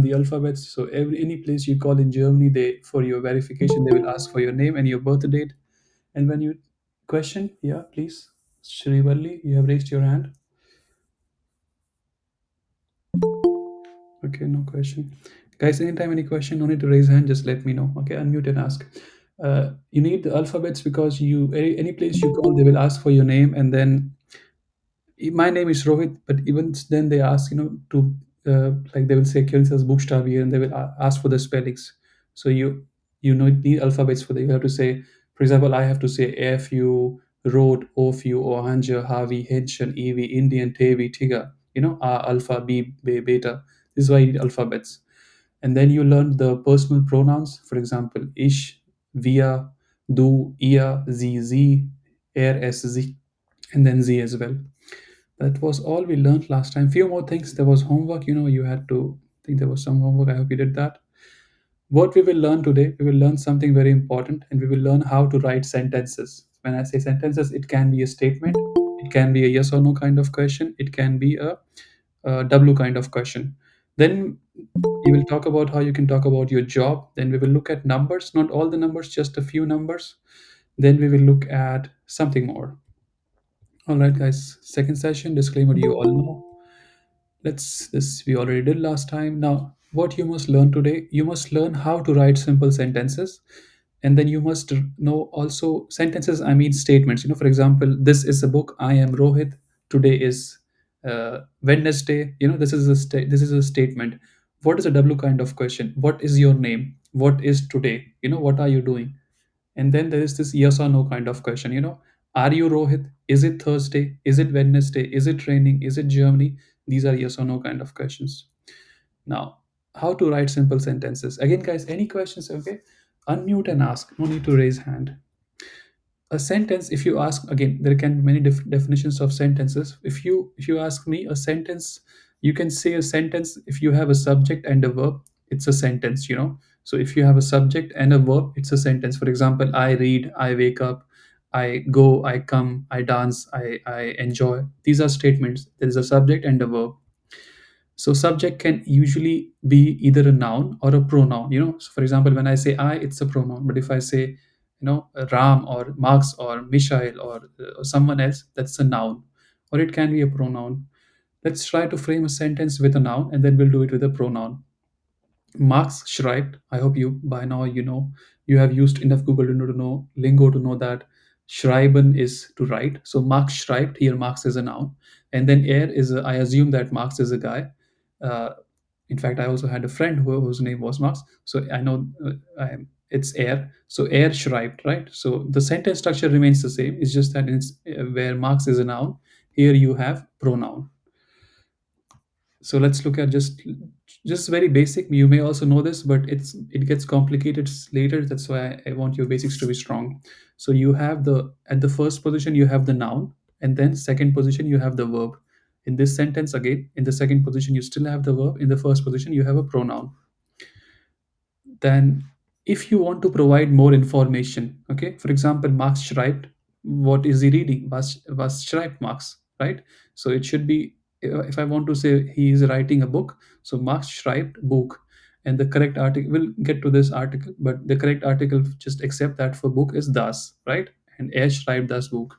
the alphabets. So every any place you call in Germany, they for your verification they will ask for your name and your birth date. And when you question, yeah, please, Shrivalli, you have raised your hand. Okay, no question. Guys, anytime any question, no need to raise hand. Just let me know. Okay, unmute and ask. You need the alphabets because any place you call, they will ask for your name, and then my name is Rohit, but even then they ask, to like they will say Kirisa's Buchstabe and they will ask for the spellings. So need alphabets for that. You have to say, for example, I have to say FU, Road, OFU, Ohanja, Havi, Henshan, EV, Indian, Tevi, Tiga, Alpha, Beta. This is why you need alphabets. And then you learn the personal pronouns, for example, ish, via, du, ia, z, er, es, z, and then z as well. That was all we learned last time. Few more things. There was homework. You had to think there was some homework. I hope you did that. What we will learn today, we will learn something very important, and we will learn how to write sentences. When I say sentences, it can be a statement, it can be a yes or no kind of question, it can be a W kind of question. Then we will talk about how you can talk about your job. Then we will look at numbers, not all the numbers, just a few numbers. Then we will look at something more. All right, guys. Second session disclaimer. You all know. Let's this we already did last time. Now, what you must learn today, you must learn how to write simple sentences, and then you must know also sentences. I mean statements. For example, this is a book. I am Rohit. Today is Wednesday. This is a statement. What is a W kind of question? What is your name? What is today? What are you doing? And then there is this yes or no kind of question. Are you Rohit? Is it Thursday? Is it Wednesday? Is it raining? Is it Germany? These are yes or no kind of questions. Now, how to write simple sentences? Again, guys, any questions? Okay, unmute and ask. No need to raise hand. A sentence, if you ask, again, there can be many definitions of sentences. If you ask me a sentence, you can say a sentence if you have a subject and a verb, it's a sentence. So if you have a subject and a verb, it's a sentence. For example, I read, I wake up, I go, I come, I dance, I enjoy. These are statements. There is a subject and a verb. So subject can usually be either a noun or a pronoun. So for example, when I say I, it's a pronoun. But if I say, Ram or Marx or Mishael or someone else, that's a noun. Or it can be a pronoun. Let's try to frame a sentence with a noun, and then we'll do it with a pronoun. Marx schreibt. I hope you by now you have used enough Google to know lingo to know that schreiben is to write. So Marx schreibt, here Marx is a noun, and then I assume that Marx is a guy. Uh, in fact, I also had a friend whose name was Marx, so I know it's er. So er schreibt, right? So the sentence structure remains the same. It's just that it's where Marx is a noun. Here you have pronoun. So let's look at just very basic. You may also know this, but it gets complicated later. That's why I want your basics to be strong. So you have the at the first position you have the noun, and then second position you have the verb. In this sentence, again, in the second position you still have the verb. In the first position you have a pronoun. Then if you want to provide more information, okay, for example, Marx schreibt, what is he reading? Was schreibt Marx, right? So it should be, if I want to say he is writing a book, so Marx schreibt Buch, and the correct article, we'll get to this article, but the correct article, just accept that for book is das, right? And er schreibt das Buch.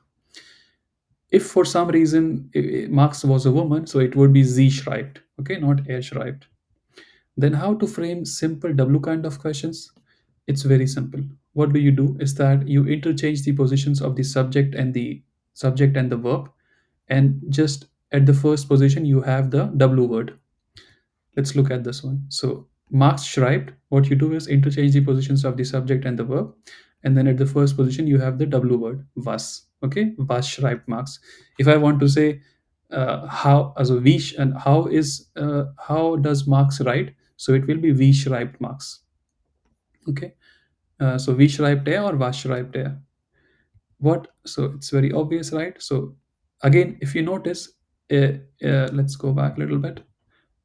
If for some reason Marx was a woman, so it would be sie schreibt, okay, not er schreibt. Then how to frame simple W kind of questions? It's very simple. What do you do is that you interchange the positions of the subject and the verb, and just at the first position you have the W word. Let's look at this one. So Marx schreibt, what you do is interchange the positions of the subject and the verb, and then at the first position you have the W word, was. Okay, was schreibt Marx. If I want to say how, also wie and how does Marx write? So it will be wie schreibt Marx. Okay, so wie schreibt er or was schreibt er? What? So it's very obvious, right? So again, if you notice, let's go back a little bit.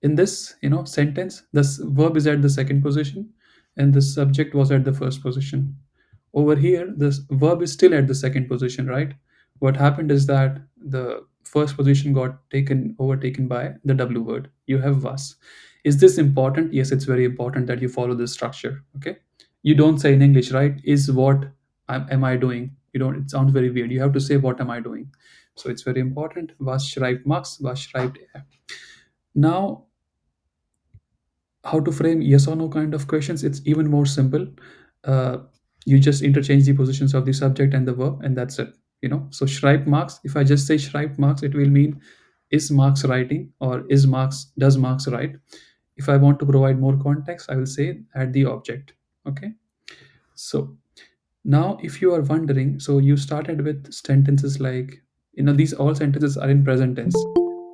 In this sentence, this verb is at the second position and the subject was at the first position. Over here this verb is still at the second position, right? What happened is that the first position got taken overtaken by the W word. You have was. Is this important? Yes, it's very important that you follow this structure. Okay, you don't say in English, right? Is what am I doing? You don't. It sounds very weird. You have to say what am I doing. So it's very important. Was schreibt Max? Was schreibt er? Now, how to frame yes or no kind of questions? It's even more simple. Uh, you just interchange the positions of the subject and the verb, and that's it. So schreibt Marx. If I just say schreibt Marx, it will mean is Marx writing or is Marx does Marx write. If I want to provide more context, I will say add the object. Okay. So now, if you are wondering, so you started with sentences like, these all sentences are in present tense.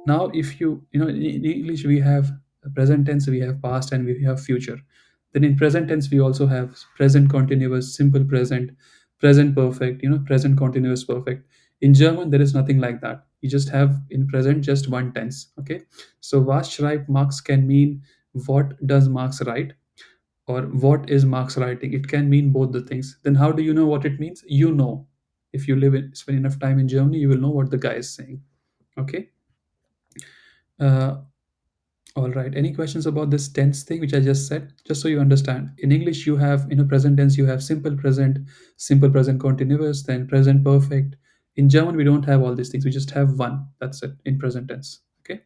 Now, if in English, we have present tense, we have past, and we have future. Then in present tense, we also have present continuous, simple present, present perfect, present continuous perfect. In German, there is nothing like that. You just have in present just one tense. Okay. So, was schreibt Marx can mean what does Marx write? Or what is Marx writing? It can mean both the things. Then how do you know what it means? If you spend enough time in Germany, you will know what the guy is saying. Okay. Uh, all right. Any questions about this tense thing which I just said? Just so you understand. In English, you have present tense. You have simple present continuous, then present perfect. In German, we don't have all these things. We just have one. That's it in present tense. Okay.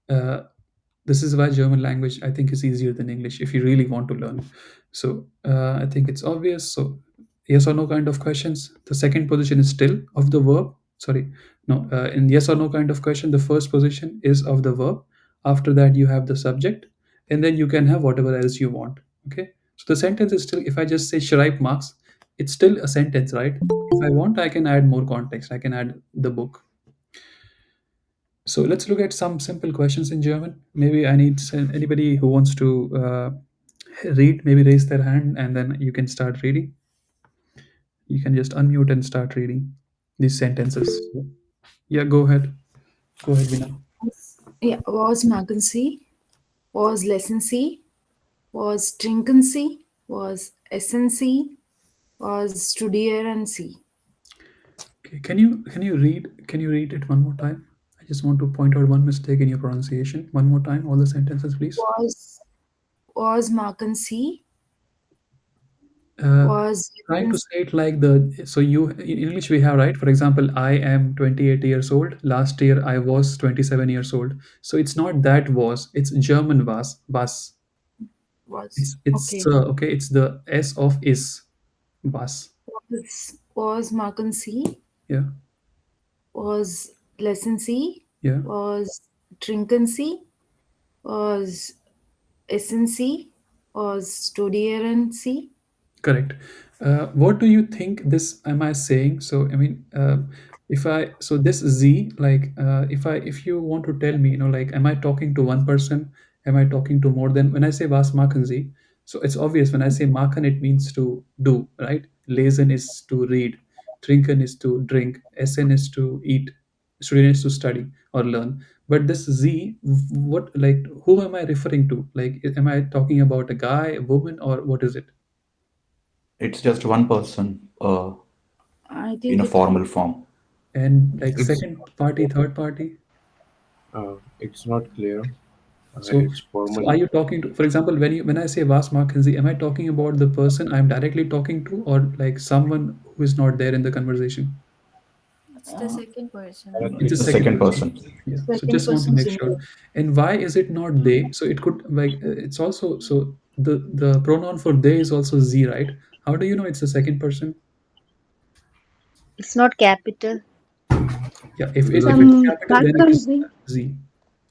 Uh, this is why German language I think is easier than English if you really want to learn. So I think it's obvious. So yes or no kind of questions. The second position is still of the verb. Sorry, no. In yes or no kind of question, the first position is of the verb. After that, you have the subject, and then you can have whatever else you want. Okay. So the sentence is still. If I just say Schreib Marx, it's still a sentence, right? If I want, I can add more context. I can add the book. So let's look at some simple questions in German. Maybe anybody who wants to read, maybe raise their hand and then you can start reading. You can just unmute and start reading these sentences. Yeah, go ahead. Go ahead, Vina. Yeah, was machen Sie? Was listen Sie? Was trinken Sie? Was essen Sie? Was studieren Sie? Okay, can you read it one more time? I just want to point out one mistake in your pronunciation. One more time, all the sentences, please. Was machen Sie? Uh, Was Try listen to say it like in English we have, right? For example, I am 28 years old. Last year I was 27 years old. So it's not that was, it's German was. was It's okay. okay. It's the S of is was. Was machen Sie? Yeah, Was listen Sie? yeah. Was trinken Sie? Was essen Sie? Was studieren Sie? Correct. What do you think this am I saying? So I mean, if I so this Z, like if you want to tell me, like am I talking to one person? Am I talking to more than when I say was machen Sie? So it's obvious when I say machen, it means to do, right? Lesen is to read, trinken is to drink, essen is to eat, studieren is to study or learn. But this Z, what like who am I referring to? Like am I talking about a guy, a woman, or what is it? It's just one person I in think a it would. formal form. And like It's second party, third party. it's not clear. So, It's so formal. are you talking to, for example, when I say vast Mackenzie, am I talking about the person I'm directly talking to, or like someone who is not there in the conversation? It's the second person. It's a It's the second second person. person. Yeah. So Second just want to person make singular. sure. And why is it not they? So it could like it's also so the pronoun for they is also z, right? How do you know it's the second person? It's not capital. Yeah. If it, Because if it, it's Some capital, then it is background. z.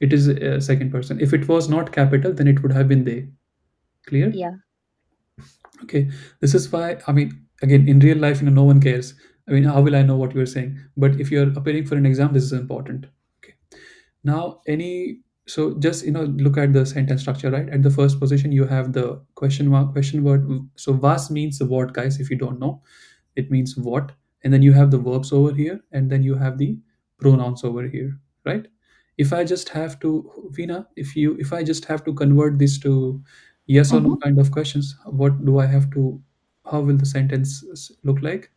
It is a second person. If it was not capital, then it would have been they. Clear? Yeah. Okay, this is why, I mean, again, in real life, no one cares. I mean, how will I know what you're saying? But if you're appearing for an exam, this is important. Okay. Now, so just, look at the sentence structure, right? At the first position, you have the question mark, question word. So, was means the what, guys, if you don't know. It means what. And then you have the verbs over here, and then you have the pronouns over here, right? If I just have to, Veena, if I just have to convert this to yes or no Mm-hmm. kind of questions, what do I have to, how will the sentence look like?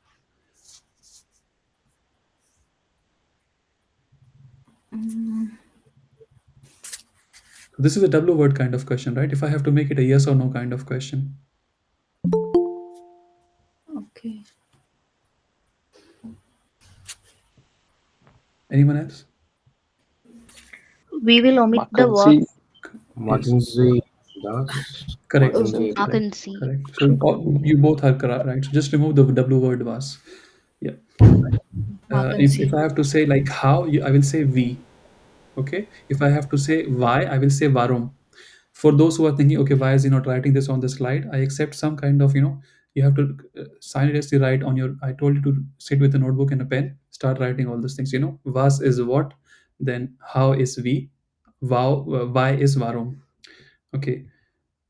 This is a W word kind of question, right? If I have to make it a yes or no kind of question. Okay. Anyone else? We will omit the Mackenzie, words Yes. Mackenzie does. Correct. Okay. Mackenzie I does. Correct. can see. Correct. So you both are correct, right? So just remove the W word was. Yeah. If Vacancy. I have to say like how, I will say we. Okay. If I have to say why, I will say varum. For those who are thinking, okay, why is he not writing this on the slide? I accept some kind of, you have to simultaneously write on your. I told you to sit with a notebook and a pen, start writing all these things. Was is what, then how is we, wow, why is varum. Okay.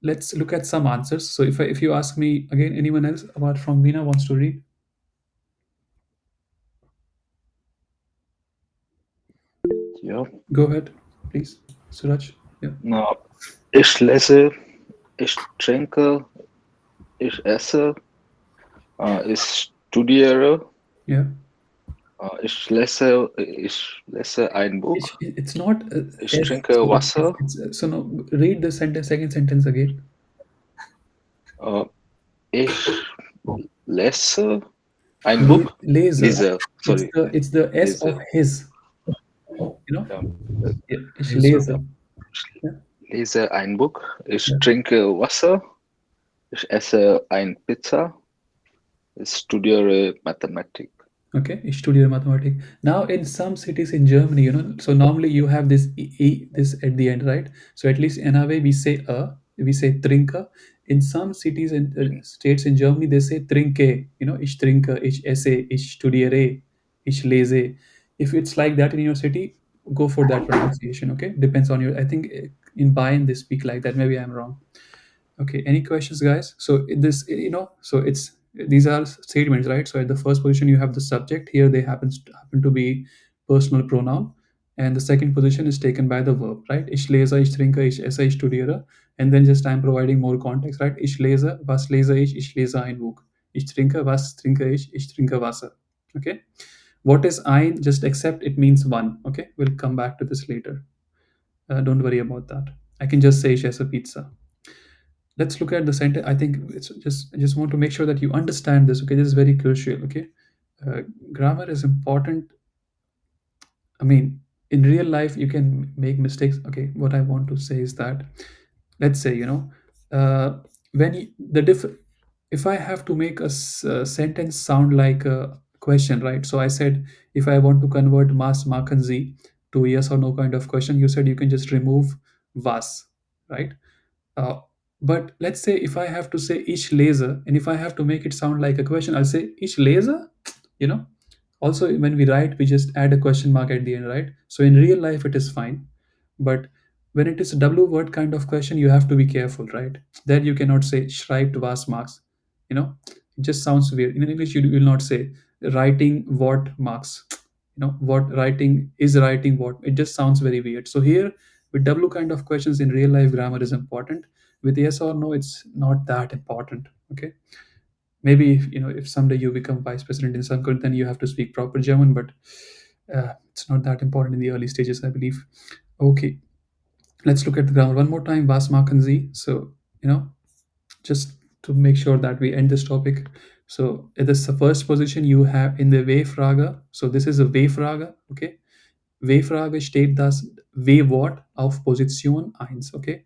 Let's look at some answers. So if you ask me again, anyone else apart from Veena wants to read, Ja. go ahead, please, Suraj. Yeah, Na, ich lese, ich trinke, ich esse, ich studiere, yeah. ich lese ein Buch, It's not ich s. trinke So Wasser, so no. Read the sentence, second sentence again. äh, ich lese ein Buch, Laser. sorry, It's the S lese, of his. You know. ja, Yeah, it's Laser. laser. ich Yeah, lese ein Buch, ich yeah. trinke Wasser, ich esse ein Pizza, ich studiere Mathematik. Okay, ich studiere Mathematik. Now, in some cities in Germany, so normally you have this this at the end, right? So at least in a way we say trinke. In some cities and states in Germany, they say trinke. Ich trinke, ich esse, ich studiere, ich lese. If it's like that in your city, go for that pronunciation. Okay, depends on your. I think in Bayern they speak like that. Maybe I'm wrong. Okay, any questions, guys? So in this, so it's these are statements, right? So at the first position you have the subject. Here they happen to be personal pronoun, and the second position is taken by the verb, right? Ich lese, ich trinke, ich esse, ich studiere, and then just I'm providing more context, right? Ich lese, was lese ich lese ein Buch. Ich trinke, was trinke ich trinke Wasser. Okay. What is ein? Just accept it means one. Okay, we'll come back to this later. Don't worry about that. I can just say ich esse pizza. Let's look at the sentence. I think it's just I just want to make sure that you understand this. Okay, this is very crucial. Okay, grammar is important. I mean, in real life you can make mistakes. Okay, what I want to say is that, let's say, when the if I have to make a sentence sound like a question, right? So I said, if I want to convert mas machen sie to yes or no kind of question, you said you can just remove was, right? Uh, but let's say if I have to say ich lese, and if I have to make it sound like a question, I'll say ich lese. You know. Also, when we write, we just add a question mark at the end, right? So in real life, it is fine, but when it is a W word kind of question, you have to be careful, right? There you cannot say schreibt was Marx. It just sounds weird. In English, you will not say writing what Marx. What writing is writing what. It just sounds very weird. So here, with W kind of questions in real life, grammar is important. With yes or no, it's not that important. Okay. Maybe if someday you become vice president in some country, then you have to speak proper German, but it's not that important in the early stages, I believe. Okay, let's look at the grammar one more time. Was machen Sie? So just to make sure that we end this topic. So it is the first position you have in the W-Frage. So this is a W-Frage. Okay. W-Frage steht das W-Wort auf Position 1. Okay.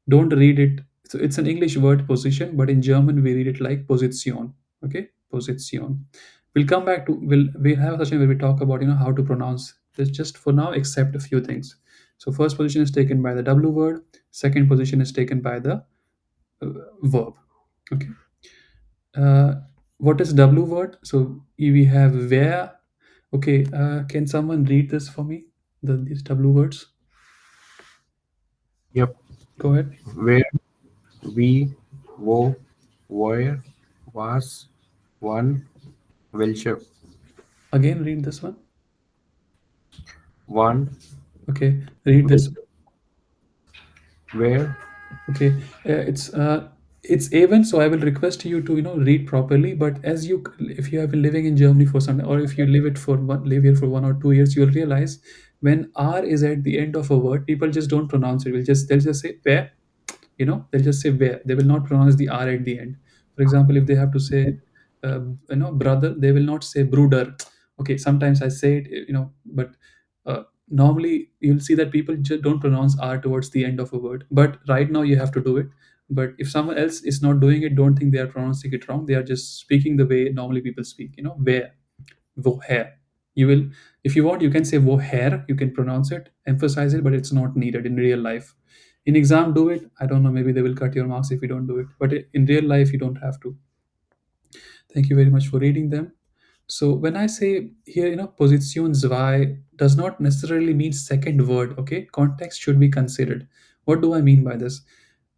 Don't read it. So it's an English word position, but in German we read it like Position. Okay, Position. We'll come back to we'll have a session where we talk about how to pronounce this. Just for now, accept a few things. So first position is taken by the W word. Second position is taken by the uh, verb. Okay. Uh, what is W word? So we have where. Okay. Can someone read this for me? These W words. Yep. Go ahead. Where, we, wo, where, was, one, welche. Again, read this one. One, Okay. Read this. where, Okay, it's even. So I will request you to read properly. But if you have been living in Germany for some, or if you live here for 1 or 2 years, you'll realize when R is at the end of a word, people just don't pronounce it. They'll just say where, they'll just say where. They will not pronounce the R at the end. For example, if they have to say brother, they will not say brooder. Okay, sometimes I say it, but normally you'll see that people just don't pronounce R towards the end of a word. But right now you have to do it. But if someone else is not doing it, don't think they are pronouncing it wrong. They are just speaking the way normally people speak. Where, wo hair. You will, if you want, you can say wo hair. You can pronounce it, emphasize it, but it's not needed in real life. In exam, do it. I don't know. Maybe they will cut your marks if you don't do it. But in real life, you don't have to. Thank you very much for reading them. So when I say here, position zwei does not necessarily mean second word. Okay, context should be considered. What do I mean by this?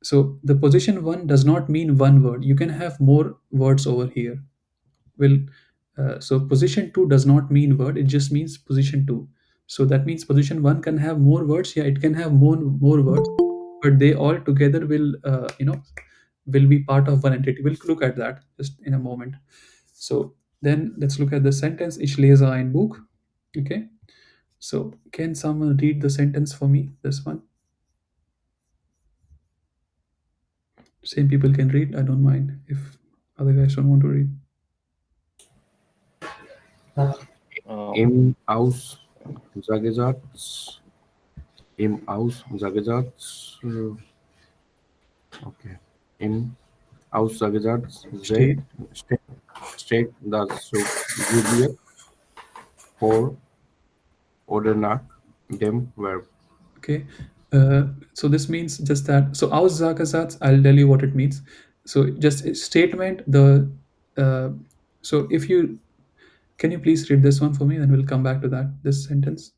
So the position one does not mean one word. You can have more words over here. Will So position two does not mean word. It just means position two. So that means position one can have more words. Yeah, it can have more words, but they all together will be part of one entity. We'll look at that just in a moment. So then let's look at the sentence. Ich lese ein Buch. Okay. So can someone read the sentence for me? This one. Same people can read. I don't mind if other guys don't want to read. Uh, Im Aussagesatz. Im Aussagesatz. Okay. Im Aussagesatz Steht. steht das Subjekt vor oder nach dem Verb. Okay. So this means just that. So Aussagensatz, I'll tell you what it means. So just a statement. Uh, so if you can you please read this one for me, then we'll come back to that. This sentence.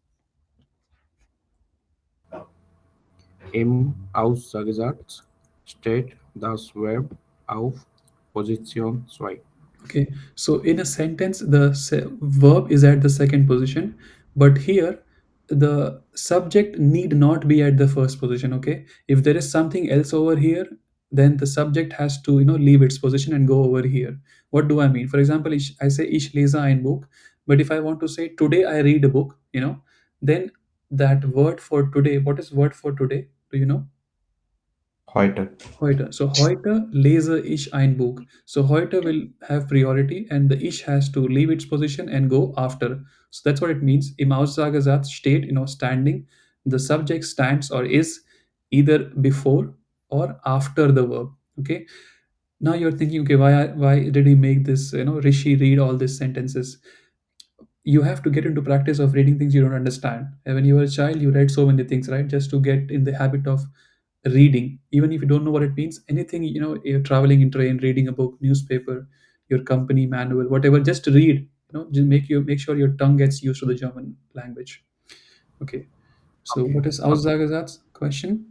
Im Aussagesatz steht das Verb auf Position 2. Okay, so in a sentence, the verb is at the second position, but here the subject need not be at the first position. Okay, if there is something else over here, then the subject has to leave its position and go over here. What do I mean? For example, I say ich lese ein Buch, but if I want to say today I read a book, then that word for today. What is word for today? Do you know? Heute. Heute. So heute lese ich ein Buch. So heute will have priority and the ich has to leave its position and go after. So that's what it means. Im Aussagesatz steht, standing. The subject stands or is either before or after the verb. Okay. Now you're thinking, okay, why did he make this, Rishi read all these sentences? You have to get into practice of reading things you don't understand. And when you were a child, you read so many things, right? Just to get in the habit of reading, even if you don't know what it means. Anything, you're traveling in train, reading a book, newspaper, your company manual, whatever, just read. Just make sure your tongue gets used to the German language. Okay. So Okay. what is Aussagesatz? Question.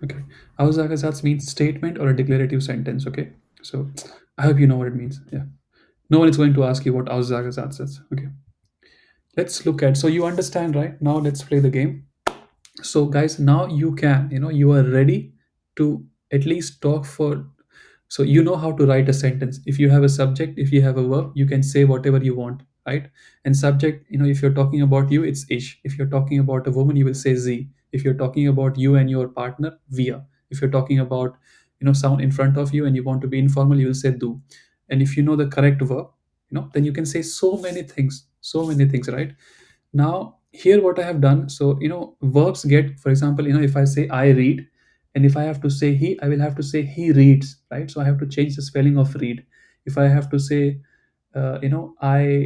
Okay. Aussagesatz means statement or a declarative sentence. Okay. So I hope you know what it means. Yeah. No one is going to ask you what Aussagesatz is. Okay. Let's look at. So you understand, right? Now let's play the game. So guys, now you can, you are ready to at least talk for. So you know how to write a sentence. If you have a subject, if you have a verb, you can say whatever you want, right? And subject, if you're talking about you, it's ich. If you're talking about a woman, you will say sie. If you're talking about you and your partner, wir. If you're talking about someone in front of you and you want to be informal, you will say du. And if you know the correct verb, then you can say so many things, right? Now here what I have done, so verbs get, for example, if I say I read, and if I have to say he, I will have to say he reads, right? So I have to change the spelling of read. If I have to say I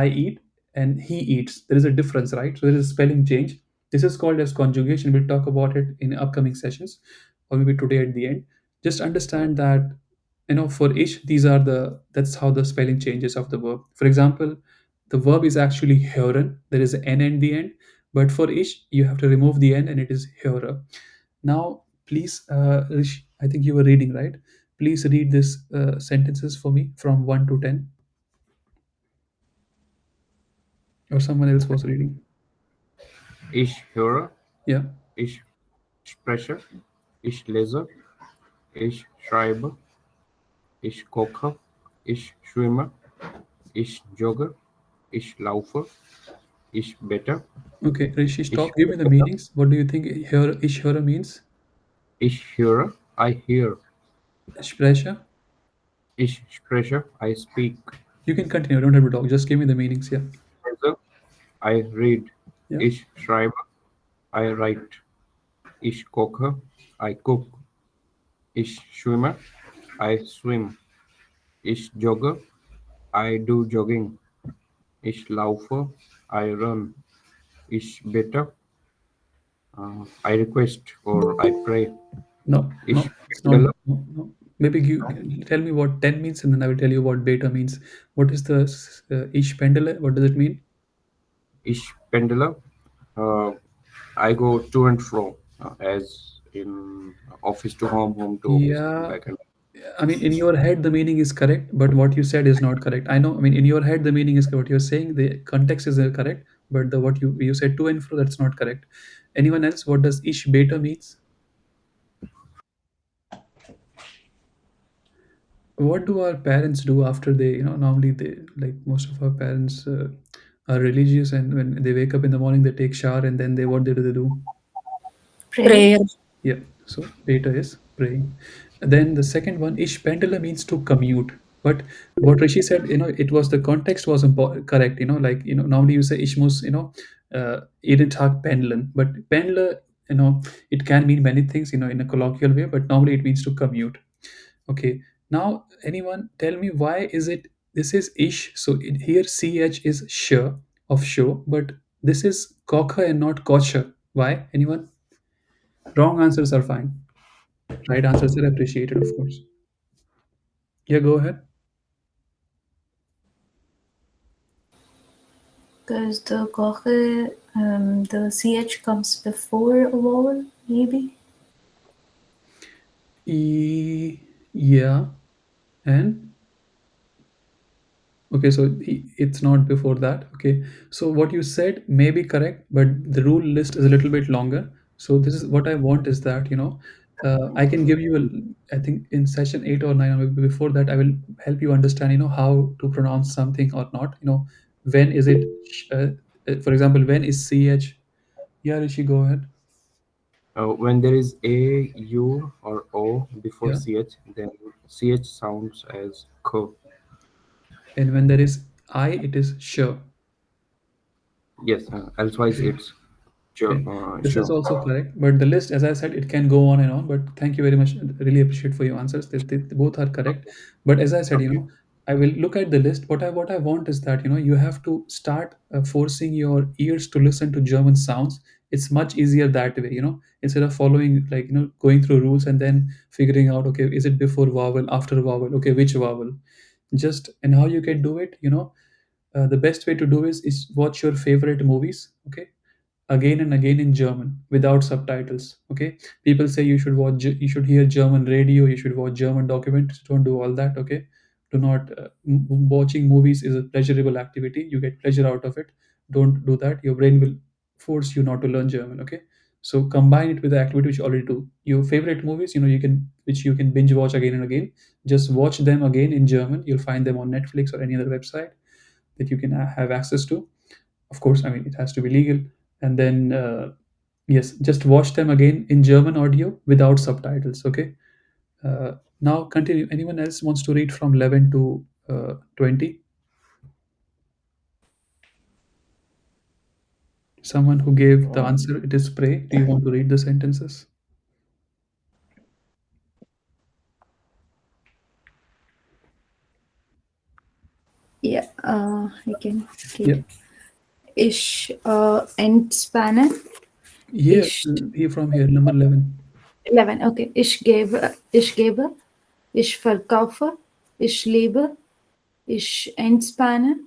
eat and he eats, there is a difference, right? So there is a spelling change. This is called as conjugation. We'll talk about it in upcoming sessions, or maybe today at the end. Just understand that for each, that's how the spelling changes of the verb. For example, the verb is actually hören. There is an n at the end, but for each you have to remove the n and it is höre. Now please, Rishi, I think you were reading, right? Please read these sentences for me from 1 to 10, or someone else was reading. Ich höre, Yeah. ich spreche, ich lese, ich schreibe, ich koche, ich schwimme, ich jogge, ich laufe, Ich better. Okay, Rishi, Ich stop. Give me the better. meanings. What do you think here Ishvara means? Ich höre. I hear. Sprecher? Ich spreche. I speak. You can continue. I don't have to talk. Just give me the meanings. Yeah. Lese. I read. Yeah. Ich schreibe. I write. Ich koche. I cook. Ich schwimme. I swim. Ich jogge. I do jogging. Ich laufe. I run. Ich bete. I request or I pray. No, Ich no, it's not. pendele. No, no. Maybe tell me what 10 means and then I will tell you what beta means. What is the ish pendule? What does it mean? Ich pendele. Uh, I go to and fro, as in office to home, home to office, Yeah. back and I mean, in your head, the meaning is correct, but what you said is not correct. I know. I mean, in your head, the meaning is what you're saying. The context is correct, but the what you said to and fro, that's not correct. Anyone else? What does ish beta means? What do our parents do after they, normally they, like most of our parents are religious, and when they wake up in the morning, they take shower, and then what they do? Pray. Yeah, so beta is praying. Then the second one, ish pendula means to commute. But what Rishi said, it was the context was correct. Like normally you say ishmus, identag pendeln, but pendler, it can mean many things, in a colloquial way. But normally it means to commute. Okay. Now, anyone tell me why is it this is ish? So here ch is sh of show, but this is kocha and not kocha. Why? Anyone? Wrong answers are fine. Right answers are appreciated, of course. Yeah, go ahead. Because the koche, the ch comes before a vowel, maybe. Yeah, and okay, so it's not before that. Okay, so what you said may be correct, but the rule list is a little bit longer. So this is what I want is that I can give you I think in session 8 or 9 or maybe before that I will help you understand how to pronounce something or not. When is it? For example, when is ch? Yeah, Rishi, go ahead. when there is a, u, or o before Yeah, ch, then ch sounds as k. and when there is I, it is sure. Yes, elsewise Okay. it's Okay, this is sure. also correct, but the list, as I said, it can go on and on. But thank you very much. Really appreciate for your answers. They both are correct. But as I said, Okay. I will look at the list. What I want is that you have to start forcing your ears to listen to German sounds. It's much easier that way. Instead of following like going through rules and then figuring out, okay, is it before vowel, after vowel, okay, which vowel? Just and how you can do it. The best way to do is watch your favorite movies. Okay, again and again in German without subtitles. Okay, people say you should you should hear German radio, you should watch German documentaries. Don't do all that. Okay, do not. Watching movies is a pleasurable activity. You get pleasure out of it. Don't do that. Your brain will force you not to learn German. Okay, so combine it with the activity which you already do. Your favorite movies, which you can binge watch again and again. Just watch them again in German. You'll find them on Netflix or any other website that you can have access to. Of course, I mean it has to be legal. And then yes, just watch them again in German audio without subtitles. Okay. Now continue. Anyone else wants to read from 11 to 20? Someone who gave the answer, it is pray. Do you want to read the sentences? Yeah, I can Yeah. read. Ich entspanne. Yeah, Ich here from here, number 11. 11. Okay. Ich gebe. Ich verkaufe. Ich lebe. Ich entspanne.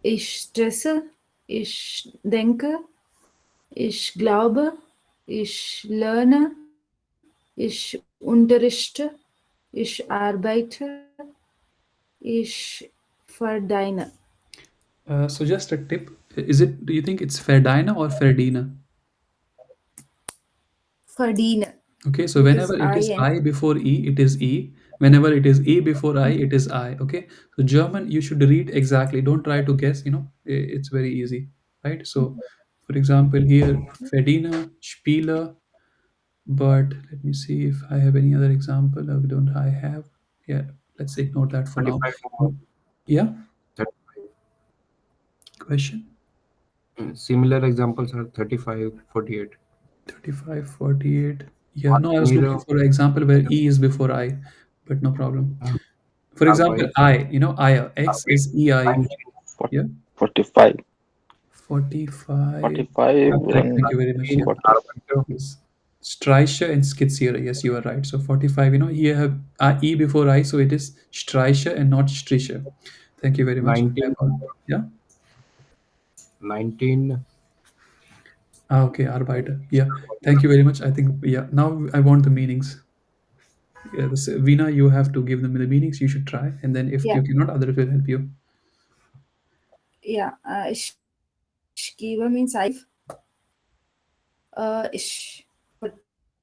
Ich stresse. Ich denke. Ich glaube. Ich lerne. Ich unterrichte. Ich arbeite. Ich verdiene. So just a tip. Is it, do you think it's Ferdina or Ferdina? Verdiene. Okay, so Because whenever it I is am. I before E, it is E. Whenever it is E before I, it is I. Okay, so German, you should read exactly. Don't try to guess, it's very easy. right? So, for example, here Fedina, Spieler, but let me see if I have any other example. Or don't I have? Yeah, let's ignore that for now. 25 more. Yeah, 35. question Similar examples are 35, 48. 35, 48. Yeah, no, I was Mirror, looking for an example where E is before I, but no problem. uh, For example, Arbeit, I, I, X is EI. 19, Fort- Yeah, 45. 45. 45 Correct. Thank and you very much. 19, Yeah. 40. Arbeiter, Yes. Streicher and Skizziere. Yes, you are right. So 45, here have E before I, so it is Streicher and not Stricher. Thank you very much. 19, Yeah. 19. Okay, Arbeiter. Yeah. Thank you very much. I think, yeah, now I want the meanings. Yeah, Veena, you have to give them the meanings. You should try. And then if Yeah, you cannot, others will help you. yeah. Ishkiva means I live. Ish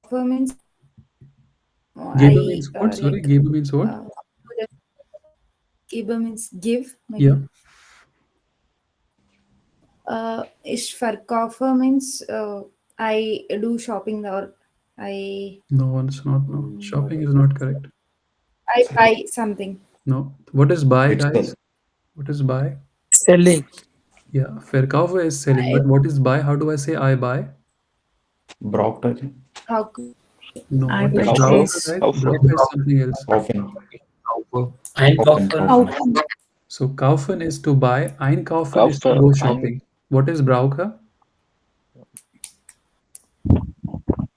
for means Geber I means what? Sorry, like. Geber means what? Giba means give, Yeah. maybe. Ishfarkafa means I do shopping, or I No, it's not. No. Shopping is not correct. I buy something. No. What is buy, It's guys? What is buy? Selling. Yeah, verkaufe is selling, I, but what is buy? How do I say I buy? Braucht er how could No, I what is Kaufen. brauche, purchase. guys? Kaufen. Brauche is something else. kaufen. Kaufe, Kaufen, Einkaufen. kaufen. Kaufen. So kaufen is to buy, einkaufen is to Kaufen. go Ein. shopping. What is brauche?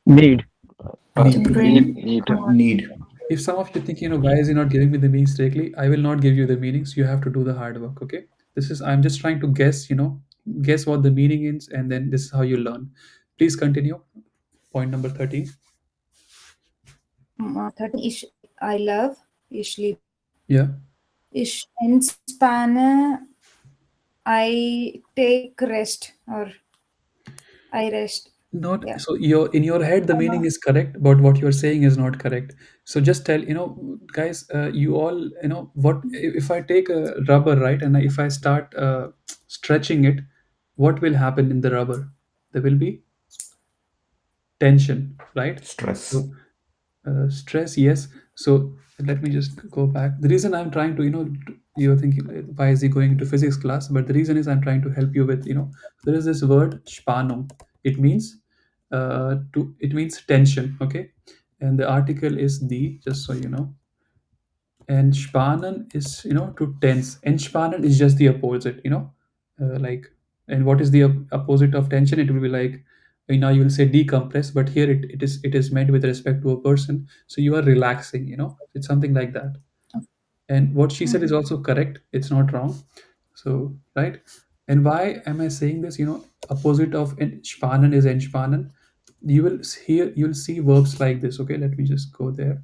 Need. Need, Need. Bring. Need. need. If some of you think, why is he not giving me the meanings directly? I will not give you the meanings. You have to do the hard work, okay? I'm just trying to guess, guess what the meaning is, and then this is how you learn. Please continue. Point number 13. 13 ish I love, ich liebe. Yeah. Ich entspanne, I take rest, or I rest. Not Yeah. so your in your head the meaning is correct, but what you're saying is not correct. So just tell, guys, you all, what if I take a rubber, right, and if I start stretching it, what will happen in the rubber? There will be tension, right? Stress. So stress, yes. So let me just go back. The reason I'm trying to, you're thinking, why is he going into physics class? But the reason is I'm trying to help you with, there is this word spannung. It means it means tension, okay? And the article is the, just so you know. Entspannen is, to tense. Entspannen is just the opposite, like, and what is the opposite of tension? It will be like, you will say decompress, but here it is meant with respect to a person. So you are relaxing, it's something like that. And what she said is also correct. It's not wrong. So, right. And why am I saying this? Opposite of entspannen is entspannen. You'll see verbs like this. Okay, let me just go there.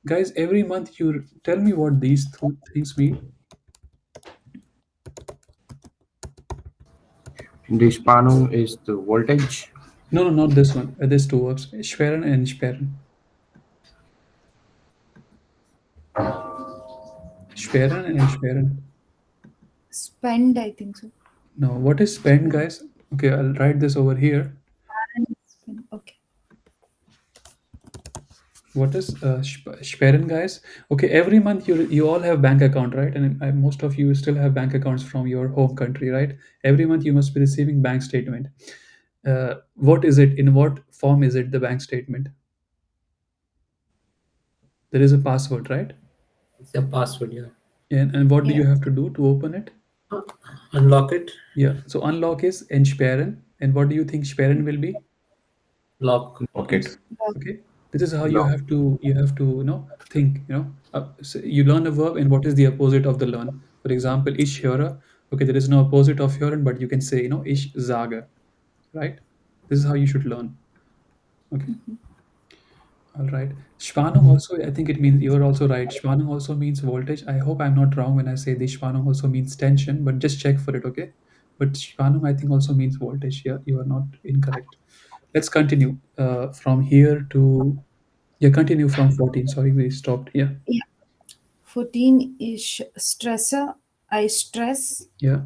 Guys, every month you tell me what these two things mean. die Spannung is the voltage. No, no, not this one. There's two verbs. Schweren and sperren. Sperren and sperren. Spend, I think so. No, what is spend, guys? Okay, I'll write this over here. Spend. Okay. What is sperren, guys? Okay, every month you all have bank account, right? And most of you still have bank accounts from your home country, right? Every month you must be receiving bank statement. What is it? In what form is it? The bank statement. There is a password, right? It's a password, yeah. And what do Yeah. you have to do to open it? Unlock it. Yeah. So unlock is entsperren. And what do you think sperren will be? Lock. Pocket. Okay. This is how you Lock. have to think. So you learn a verb, and what is the opposite of the learn? For example, ich höre. Okay, there is no opposite of hören, but you can say ich sage, right? This is how you should learn. Okay. All right. Spannung also, I think it means you are also right. Spannung also means voltage. I hope I'm not wrong when I say the Spannung also means tension, but just check for it, okay? But Spannung, I think, also means voltage. Yeah, you are not incorrect. Let's continue from here to, yeah, continue from 14. Sorry, we stopped. Yeah, Yeah. 14 is stressor, I stress. yeah.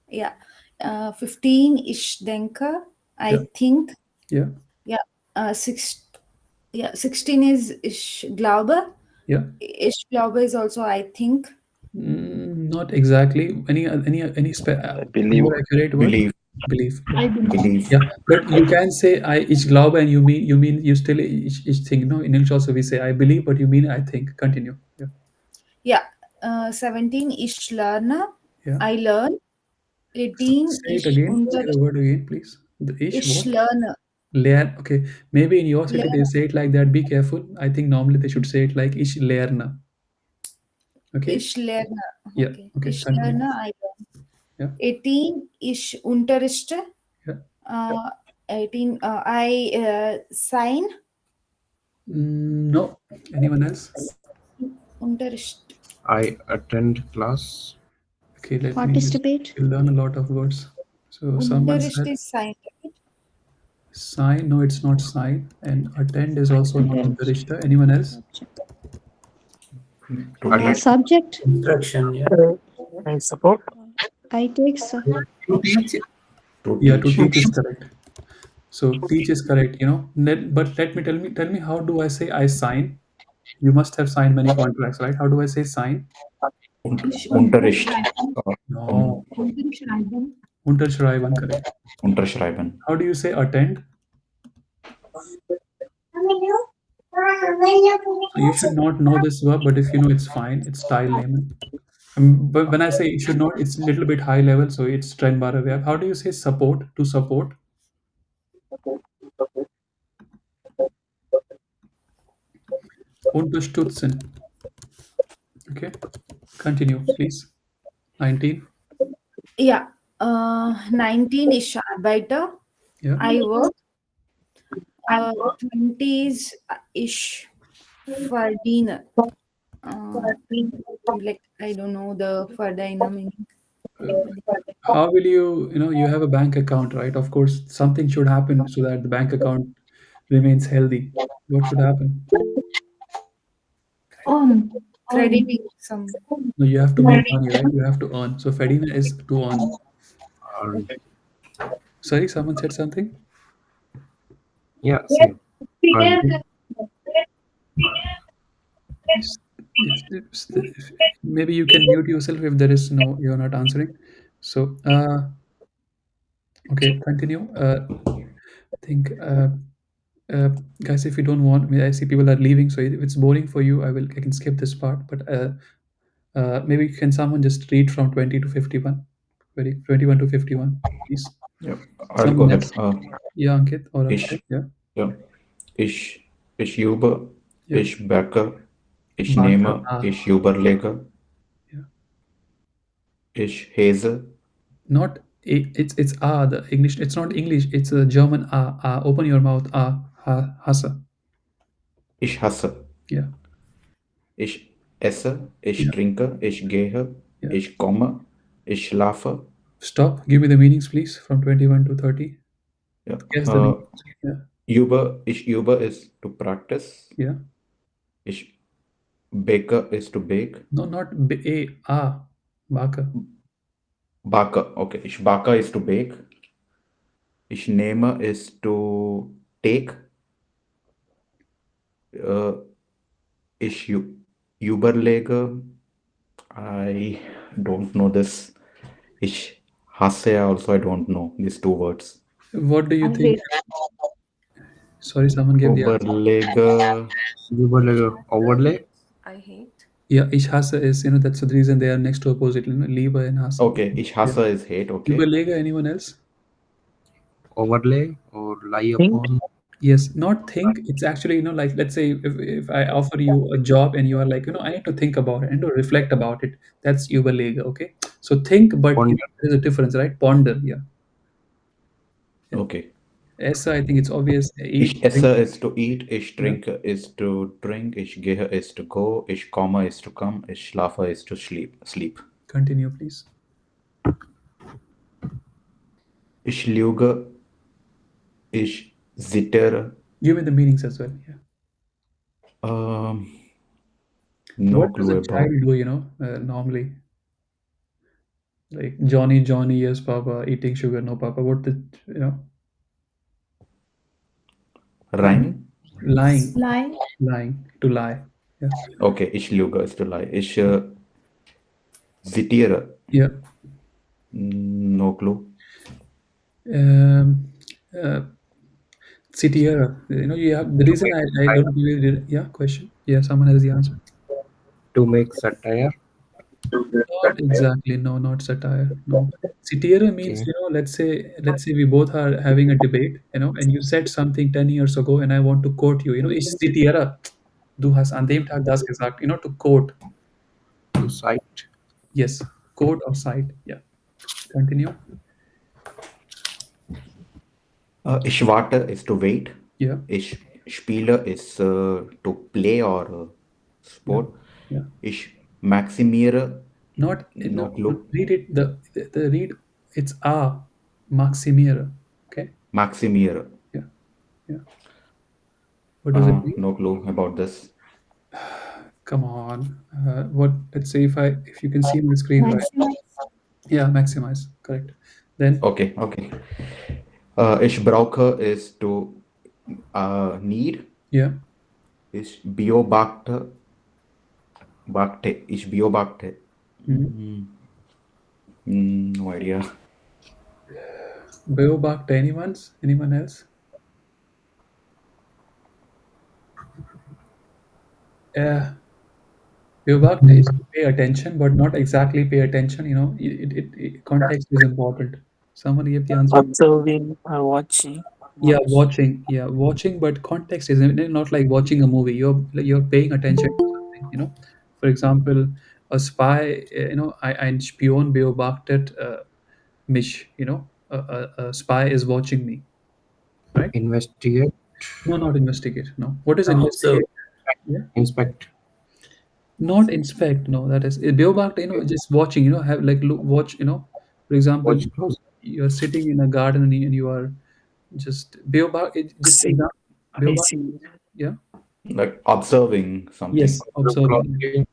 Yeah. 15 ich denke, I Yeah. think. Yeah. Yeah. 16 is ich glaube. Yeah. Ich glaube is also I think. Not exactly. I believe. More accurate word? Believe. Belief. Yeah. I believe. Believe. Yeah. But you can say ich glaube and you mean you still ich think. No, in English also we say I believe, but you mean I think. Continue. Yeah. Yeah. 17 ich lerne, Yeah. I learn. 18 Say it ich again. unter Say the word again, please. The ish ich what? lerne. Learn. Okay. Maybe in your city they Learn. say it like that. Be careful. I think normally they should say it like ich lerne. Okay. Ich lerne. Yeah. Okay. Okay. Ich Continue. lerne, I learn. Yeah. 18 ich unterrichte. Yeah. 18 I sign. No. Anyone else? Unterricht. I attend class. Okay. Let me just Participate. you'll learn a lot of words. So someone Unterricht said is sign. Right? sign. No, it's not sign. And attend is also not Encourage. unterrichter. Anyone else? Subject. To Attend. teach. Subject. Instruction, yeah. I support. I take sir. To teach. To Yeah. To teach. teach is correct. So teach is correct. But tell me how do I say I sign? You must have signed many contracts, right? How do I say sign? Unterricht. No. Unterschreiben, correct. Unterschreiben. How do you say attend? So you should not know this verb, but if you know, it's fine. It's style name. But when I say you should not, it's a little bit high level, so it's trennbare verb. How do you say support? To support? Unterstützen. Okay. Continue, please. 19. Yeah. 19 is arbeiter. Yeah. I work. 20 is ich verdiene. Like I don't know the verdiene meaning. Uh, how will you have a bank account, right? Of course, something should happen so that the bank account remains healthy. What should happen? Crediting some. No, you have to make money, right? You have to earn. So Fedina is to earn. Earn. Sorry, someone said something? Yeah, same. Earn. Yes. Maybe you can mute yourself if there is no, you're not answering. So, okay, continue. Think, uh, guys, if you don't want, I mean, I see people are leaving, so if it's boring for you, I can skip this part. But maybe can someone just read from 20 to 51? 21 to 51, please. Yeah. I'll go Someone ahead. else? Yeah, Ankit or Akshay. Ich. Yeah. Yeah. Ich Uber. Yeah. Ich Bäcker. Ich Barker. nehme. Ich Überlege. Yeah. Ich Hese. Not it's the English. It's not English. It's a German Open your mouth hasse. Ich hasse. Yeah. Ich esse. Ich Yeah. trinke. Ich gehe. Yeah. Ich komme. Ich schlafe. Stop. Give me the meanings, please, from 21 to 30. Yeah. Guess the meanings. Yeah. Ich übe is to practice. Yeah. Ich bake is to bake. No, not Barker. Bake. Okay. Ich bake is to bake. Ich nehme is to take. Ich überlege. I don't know this. Ich hasse also I don't know these two words. What do you I think? Sorry, someone gave the answer. Überlege. Overlay. I hate. Yeah, ich hasse is, that's the reason they are next to opposite, Liebe and hasse. Okay. Ich hasse is hate. Okay. Überlege, anyone else? Overlay or lie Think. upon. Yes, not think. It's actually, like let's say if I offer you a job and you are like, I need to think about it and to reflect about it. That's überlege, okay? So think, but Ponder. there's a difference, right? Ponder, yeah. Yeah. Okay. Essa, I think it's obvious. Eat, Ich esse drink. is to eat. Ich Yeah. trinke is to drink. Ich gehe is to go. Ich komme is to come. Ich schlafe is to sleep. Continue, please. Ich lüge. Ich zittere. Give me the meanings as well. Yeah. No What does clue a about. child do, normally? Like Johnny, Johnny, yes, Papa. Eating sugar, no, Papa. What the, you know, Rhyme. lying, Lie. lying, to lie. Yeah, Okay, ich lüge ist to lie. Ich zitiere. yeah. No clue. Um, uh, Citiera. You know, you have the To reason make I satire. don't give you the yeah question. Yeah, someone has the answer. To make satire. Not exactly. No, not satire. No. Citiera means, Okay. you know, let's say we both are having a debate, you know, and you said something 10 years ago and I want to quote you, you know, ich citiere. Du hast an dem Tag das gesagt, you know, to quote. To cite. Yes, quote or cite. Yeah. Continue. Ich warte is to wait. Yeah. Ich spiele is to play or Yeah. sport. Yeah. Ich maximiere. Not No no, no, clue. read it the read it's a maximiere. Okay? Maximiere. Yeah. Yeah. What does it mean? No clue about this. Come on. What let's say if you can see my screen right. Maximize. Yeah, maximize. Correct. Then Okay, okay. Ich brauche is to need. yeah. Ich beobachte. Ich beobachte. Mm. No idea. Beobach to anyone else? Beobach is to pay attention, but not exactly pay attention. You know, context is important. Someone give the answer. Observing or watching. Yeah, Watch. watching. Yeah, watching, but context is not like watching a movie. You're paying attention to something. You know, for example, a spy. You know, ein Spion beobachtet mich. You know, a spy is watching me. Right? Investigate. No, not investigate. No. What is Observe. investigate? Yeah. Inspect. Not inspect. No, that is beobachtet. You know, just watching. You know, have like look, watch. You know, for example, Watch close. you're sitting in a garden and you are just beobach. Just See. example. I Beobach. see. Yeah. Like observing something. Yes, Look observing. Yeah. closely.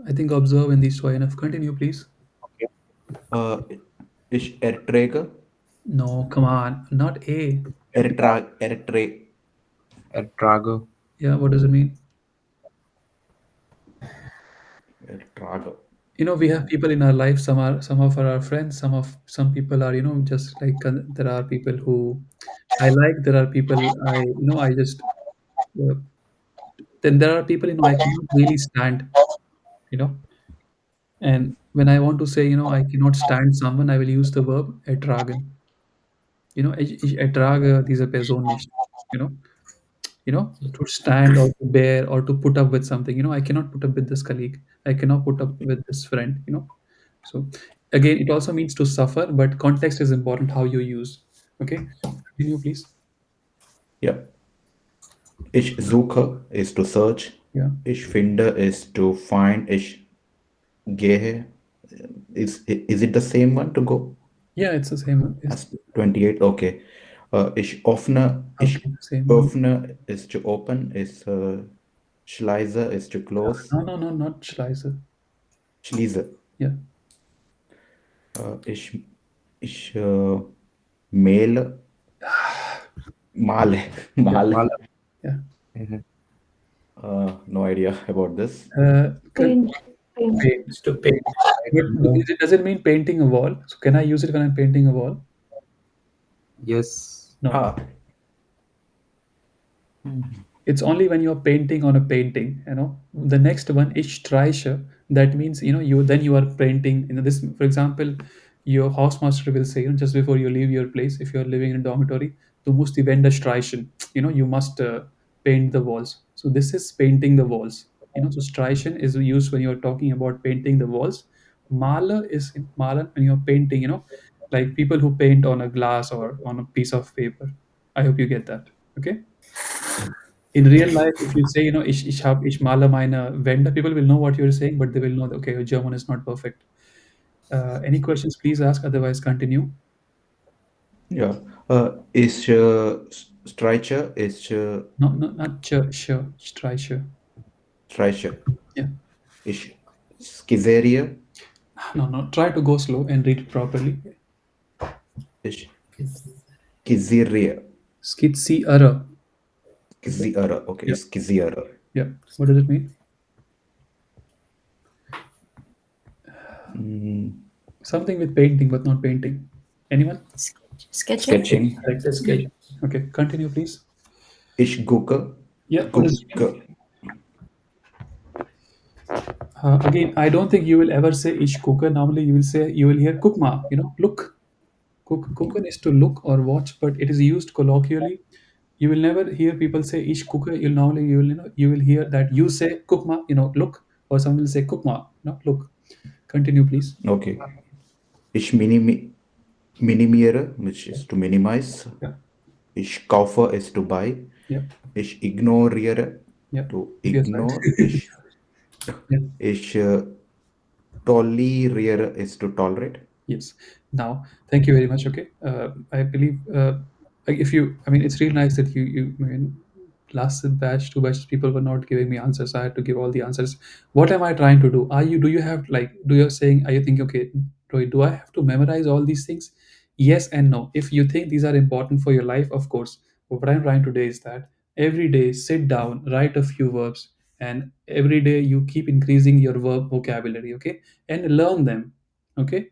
I think observe in these two are enough. Continue, please. Okay. Uh, ich erträge. No, come on. Not A. Erträ. Ertrage. Yeah, what does it mean? Ertrage. You know, we have people in our life. Some of our friends. Some people are, you know, just like there are people who I like. There are people I just uh, then there are people, you know, I cannot really stand. You know, and when I want to say, you know, I cannot stand someone, I will use the verb ertragen. You know, ich ertrage diese Person nicht. You know, to stand or to bear or to put up with something. You know, I cannot put up with this colleague. I cannot put up with this friend. You know, so again, it also means to suffer, but context is important. How you use. Okay, continue, please. Yeah. Ich suche is to search. Yeah, Ich finde is to find. Ich gehe. Is it the same one to go? yeah, it's the same. It's As 28. Okay. Ich okay, same one. öffne is to open. Is schließe is to close. No, no, no, not Schleiser. Schließe. Yeah, Ich mail. Male. Yeah, Male. mala. yeah. Mhm. No idea about this. Paint. Paint. Paint. Is to paint. But does it mean painting a wall? So can I use it when I'm painting a wall? Yes. No. Ah, It's only when you're painting on a painting, you know. The next one is streiche. That means, you know, you are painting, you know, this, for example, your housemaster will say, you know, just before you leave your place, if you're living in a dormitory, du musst die Wände streichen. You know, you must paint the walls. So this is painting the walls. You know, so streichen is used when you're talking about painting the walls. Maler is malen when you're painting, you know, like people who paint on a glass or on a piece of paper. I hope you get that. Okay. In real life, if you say, you know, ich male meine Wände, people will know what you're saying, but they will know that, okay, your German is not perfect. Any questions, please ask, otherwise continue. yeah. Is Streicher is No, no, not Streicher. Streicher. Yeah. Is Schizeria. No, no. Try to go slow and read it properly. Ich Kiss. Kiziria. Skitsiara. Kiziara. Okay, Yeah, it's Kiziara. yeah. What does it mean? Mm, Something with painting, but not painting. Anyone? Sketching. sketching. Correct. It's a sketch. Okay, continue, please. Ich gucke. Yeah, what does it mean? Gucke. Again, I don't think you will ever say ish cooker. Normally, you will say, you will hear cookma, look. Cooker is to look or watch, but it is used colloquially. You will never hear people say ish cooker. You will hear that you say cookma, look, or someone will say cookma, look. Continue, please. Okay. Ich minimiere, which is to minimize. Yeah, Ich kaufe is to buy. yeah, Ich ignoriere yeah. to Yes, ignore. right. Yeah. Ich toleriere is to tolerate. Yes. Now, thank you very much. Okay. I believe like if you, I mean, it's really nice that I mean, last batch, two batches, people were not giving me answers. I had to give all the answers. What am I trying to do? Do you have like, do you saying, are you thinking, okay, Roy, do I have to memorize all these things? Yes and no. If you think these are important for your life, of course. But what I'm trying to do is that every day sit down, write a few verbs, and every day you keep increasing your verb vocabulary, okay? And learn them. Okay,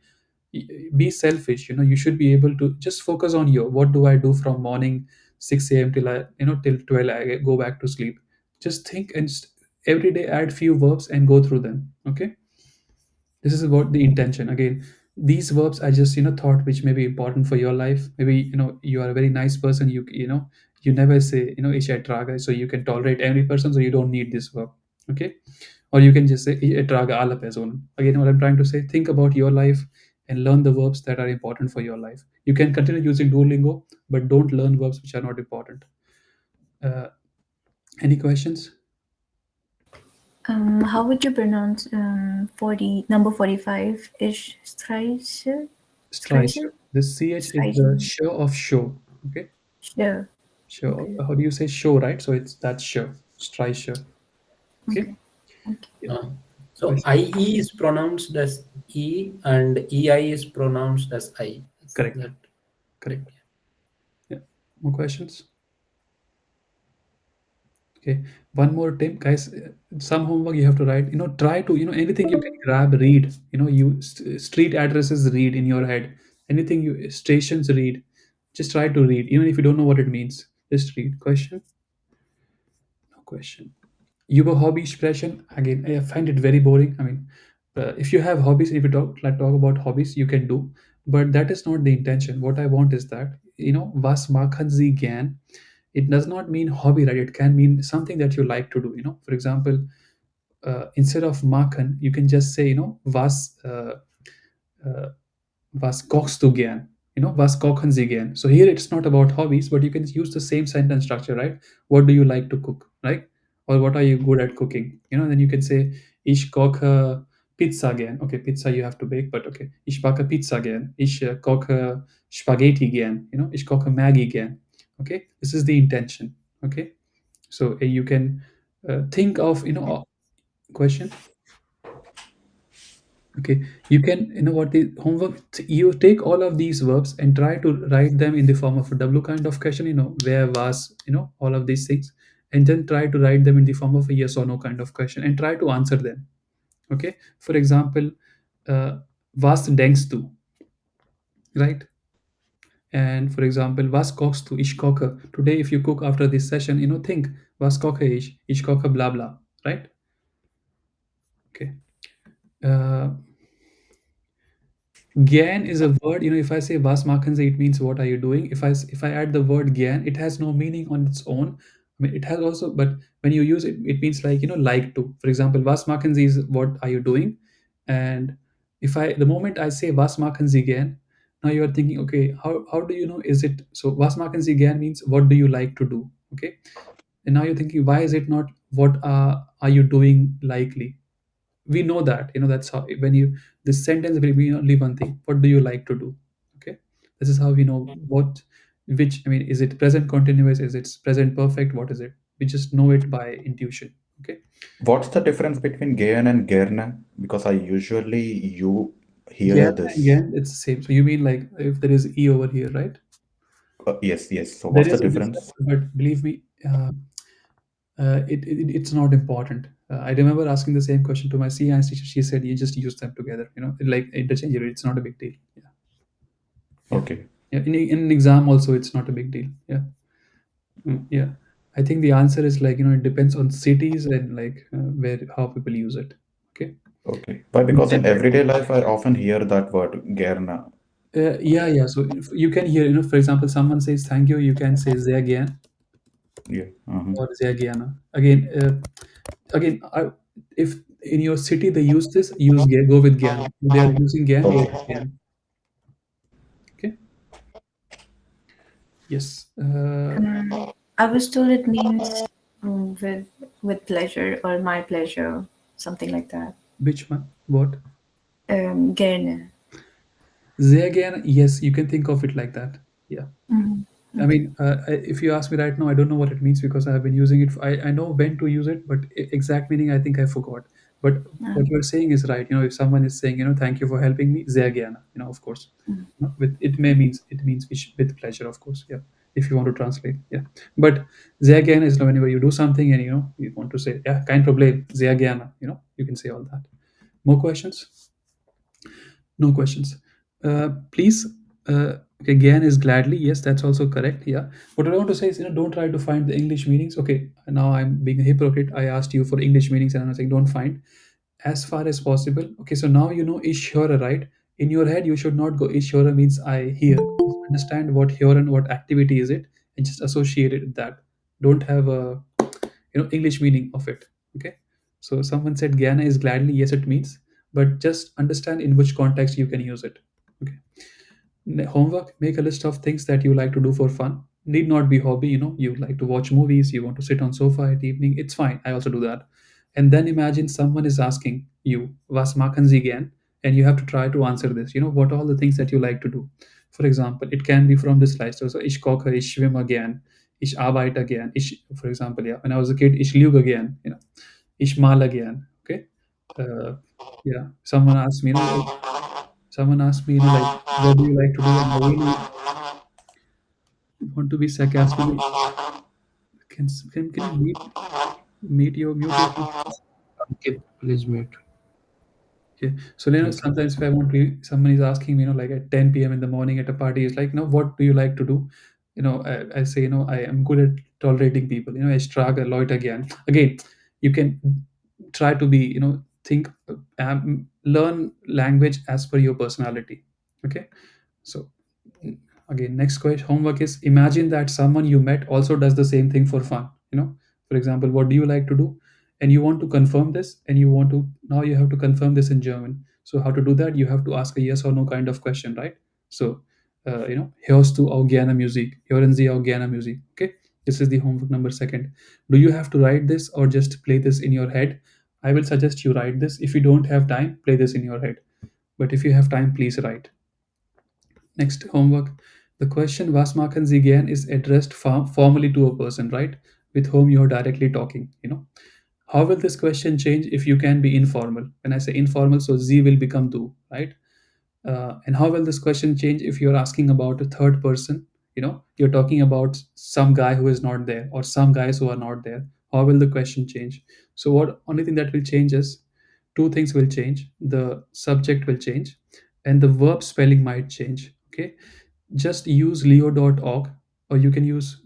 be selfish, you should be able to just focus on your what do I do from morning 6 a.m. till I till 12 I go back to sleep. Just think and every day add few verbs and go through them. Okay, this is what the intention. Again, these verbs I just thought which may be important for your life. Maybe you are a very nice person, you never say "Ich ertrage," so you can tolerate every person, so you don't need this verb. Okay, or you can just say "Ich ertrage alle Personen." Again, what I'm trying to say, think about your life and learn the verbs that are important for your life. You can continue using Duolingo, but don't learn verbs which are not important. uh, any questions? How would you pronounce 40 number 45 ish Streiche? Streicher. This ch is the Streichen. show of show. Okay, Sure. show. Okay. How do you say show, right? So it's that show. Streicher. Okay. Okay. Okay. Yeah. Uh, so Question. IE is pronounced as E and EI is pronounced as I. Is Correct. that Correct. Yeah. More questions? Okay. One more tip, guys. Some homework you have to write. Try to, anything you can grab, read. Street addresses, read in your head. Anything stations, read. Just try to read, even if you don't know what it means. Just read. Question? No question. Your hobby expression, again, I find it very boring. I mean, if you have hobbies, if you talk about hobbies, you can do, but that is not the intention. What I want is that, was machen Sie gern? It does not mean hobby, right? It can mean something that you like to do. For example, instead of machen, you can just say, uh, was kochst du gern? Was kochen Sie gern? So here it's not about hobbies, but you can use the same sentence structure, right? What do you like to cook, right? Or what are you good at cooking? Then you can say, ich koche Pizza gern. Okay, pizza you have to bake, but okay. Ich backe Pizza gern. Ich koche Spaghetti gern. Ich koche Maggi gern. Okay, this is the intention. Okay, so you can think of, question. Okay, you can, what the homework, you take all of these verbs and try to write them in the form of a W kind of question, where was, all of these things, and then try to write them in the form of a yes or no kind of question and try to answer them. Okay, for example, was denkst du, right? And for example, was kochst du? Ich koche. Today, if you cook after this session, think, was koche ich? Ich koche blah blah, right? Okay. Uh, Gyan is a word, if I say was machen Sie, it means what are you doing? If I add the word gyan, it has no meaning on its own. I mean, it has also, but when you use it, it means like, like to. For example, was machen Sie is what are you doing? And the moment I say was machen Sie gern, now you are thinking, okay, how do you know, is it, so was machen Sie gern means what do you like to do? Okay. And now you're thinking, why is it not what are you doing likely? We know that, that's how, when you, this sentence will be only one thing, what do you like to do? Okay, this is how we know what, which, I mean, is it present continuous, is it present perfect, what is it? We just know it by intuition. Okay. What's the difference between gern and gerne? Because I usually hear Again and this. again, it's the same. So you mean like if there is e over here, right? Yes, yes. So There what's the is a difference, difference? but believe me, it's not important. I remember asking the same question to my science teacher. She said you just use them together, like interchangeably. It's not a big deal. Yeah, yeah, Okay, yeah. In an exam also, it's not a big deal. Yeah, yeah. I think the answer is like it depends on cities and like where how people use it. Okay. okay. Why? Because in everyday life, I often hear that word, gerna. Yeah, yeah. So if you can hear, for example, someone says thank you, you can say again Yeah. Uh-huh. or Zagiana. Again, if in your city they use this, go with Gyan. If they are using Gyan, go Okay. with Gyan. Okay. Yes. I was told it means with pleasure or my pleasure, something like that. Which one? What? Gerne. Zagiana. Yes, you can think of it like that. Yeah. Mhm. I Okay. mean, if you ask me right now, I don't know what it means because I have been using it. I know when to use it, but exact meaning I think I forgot. But what you're saying is right. If someone is saying, thank you for helping me, Zagyana, of course, with it means with pleasure, of course, yeah. If you want to translate, yeah. But Zagyana is whenever you do something and you want to say, yeah, kind problem, Zagyana, you can say all that. More questions? No questions. Please, again is gladly. Yes, that's also correct. Yeah. What I want to say is, don't try to find the English meanings. Okay, now I'm being a hypocrite. I asked you for English meanings, and I'm saying don't find as far as possible. Okay, so now you know Ishvara, right? In your head, you should not go Ishvara means I hear. Just understand what hear and what activity is it, and just associate it with that. Don't have a English meaning of it. Okay, so someone said Gyana is gladly. Yes, it means, but just understand in which context you can use it. Okay. Homework, make a list of things that you like to do for fun. Need not be hobby. You like to watch movies, you want to sit on sofa at evening, it's fine, I also do that. And then imagine someone is asking you was machen Sie gern, and you have to try to answer this. What all the things that you like to do. For example, it can be from this list. So ich koche, ich schwimme gern, ich arbeite gern, for example, yeah, when I was a kid, ich lüge gern, ich male gern. Okay. uh, yeah, someone asked me, like, what do you like to do? And I really want to be sarcastic. Can you mute yourself, please? Ankit, please mute. Okay. So Thank you. sometimes if I want to, someone is asking me, like at 10 p.m. in the morning at a party, it's like, what do you like to do? I say, I am good at tolerating people. I struggle a lot again. Again, you can try to be, think, learn language as per your personality. Okay. So again, next question, homework is imagine that someone you met also does the same thing for fun. For example, what do you like to do? And you want to confirm this, and now you have to confirm this in German. So how to do that? You have to ask a yes or no kind of question, right? So, hörst du auch gerne Musik? Hören Sie auch gerne Musik? Okay. This is the homework number second. Do you have to write this or just play this in your head? I will suggest you write this. If you don't have time, play this in your head. But if you have time, please write. Next homework. The question was machen Sie gern is addressed formally to a person, right? With whom you are directly talking. How will this question change if you can be informal? When I say informal, so Sie will become du, right? And how will this question change if you're asking about a third person? You're talking about some guy who is not there or some guys who are not there. How will the question change? So what only thing that will change is two things will change. The subject will change, and the verb spelling might change. Okay, just use leo.org, or you can use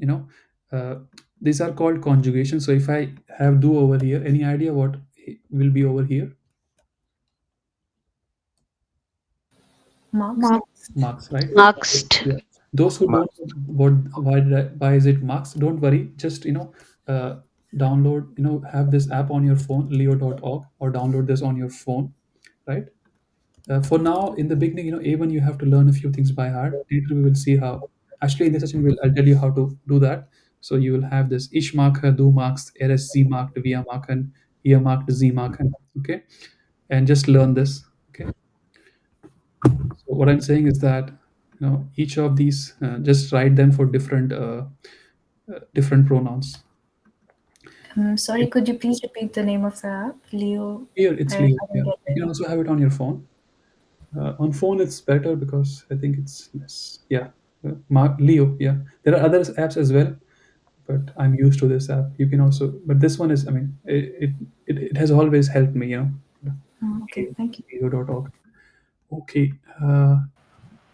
uh, these are called conjugation. So if I have do over here, any idea what will be over here? Marks. Marks, right? Asked. Yeah. Those who don't Marks. know why is it marks, don't worry, just uh, download, have this app on your phone, leo.org, or download this on your phone, right? For now, in the beginning, even you have to learn a few things by heart. Later we will see how. Actually, in this session I'll tell you how to do that. So you will have this ich marke, du magst, er ist, sie mag, wir machen, ihr magt, sie machen. Okay, and just learn this. Okay. So what I'm saying is that each of these, just write them for different pronouns. Sorry, could you please repeat the name of the app? Leo. Here it's I Leo. didn't Yeah, get you it. can also have it on your phone. On phone, it's better because I think it's less. Yeah, Leo. Yeah, there are other apps as well, but I'm used to this app. You can also, but this one is. I mean, it has always helped me. Okay, thank you. Leo.org. Okay.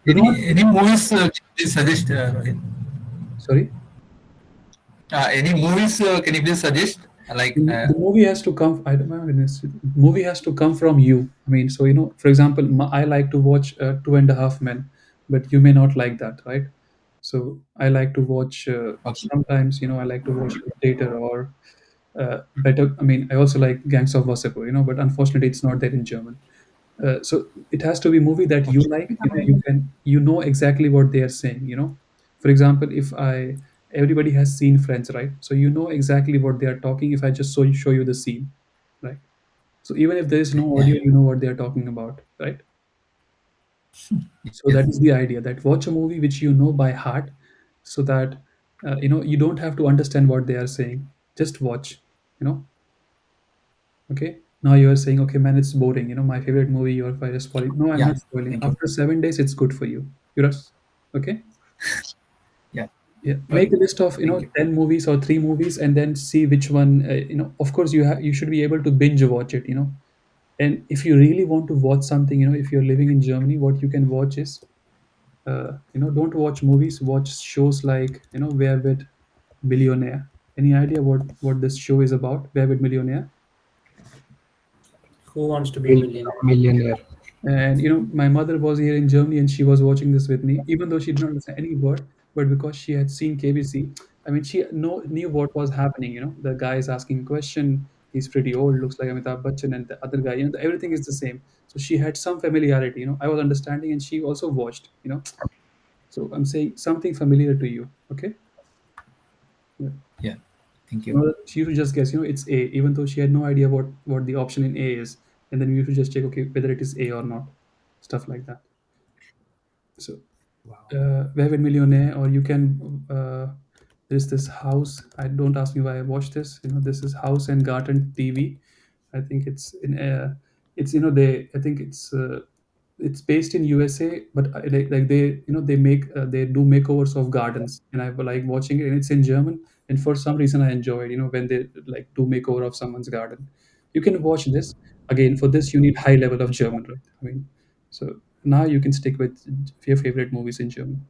Do not. Any movies can you please suggest, Rohit? Sorry. Any movies can you please suggest? Like, The movie has to come. I don't know. Movie has to come from you. I mean, so for example, I like to watch Two and a Half Men, but you may not like that, right? So I like to watch. okay, Sometimes, I like to watch Dictator or better. I mean, I also like Gangs of Wasseypur, but unfortunately, it's not there in German. So it has to be movie that you okay, like. You know exactly what they are saying. For example, if I everybody has seen Friends, right? So you know exactly what they are talking. If I just show you the scene, right? So even if there is no yeah, audio, you know what they are talking about, right? So yes, that is the idea, that watch a movie which you know by heart, so that you don't have to understand what they are saying. Just watch. You know, okay. Now you are saying, okay, man, it's boring. My favorite movie. You're by just spoiling. No, I'm yeah. not spoiling. Thank you. After 7 days, it's good for you. Okay. Yeah, Yeah, make okay. a list of Thank you. 10 movies or 3 movies, and then see which one. Of course, you should be able to binge watch it. And if you really want to watch something, if you're living in Germany, what you can watch is, don't watch movies. Watch shows like Wer wird Millionaire. Any idea what this show is about? Wer wird Millionaire? Who wants to be a millionaire? Millionaire. And my mother was here in Germany and she was watching this with me, even though she didn't understand any word, but because she had seen KBC, I mean, she knew what was happening. The guy is asking a question, he's pretty old, looks like Amitabh Bachchan, and the other guy, everything is the same. So she had some familiarity, I was understanding, and she also watched. So I'm saying something familiar to you, okay? Yeah. Yeah, thank So you. she should just guess, it's A, even though she had no idea what the option in A is, and then you should just check, okay, whether it is A or not, stuff like that. So Wow. Web Millionaire, or you can. There's this house. I don't ask me why I watched this. This is House and Garden TV. I think it's in. It's they. I think it's based in USA, but like they they make they do makeovers of gardens, and I like watching it, and it's in German. And for some reason, I enjoy it. When they like do makeover of someone's garden. You can watch this. Again, for this you need high level of German, right? I mean, so now you can stick with your favorite movies in German.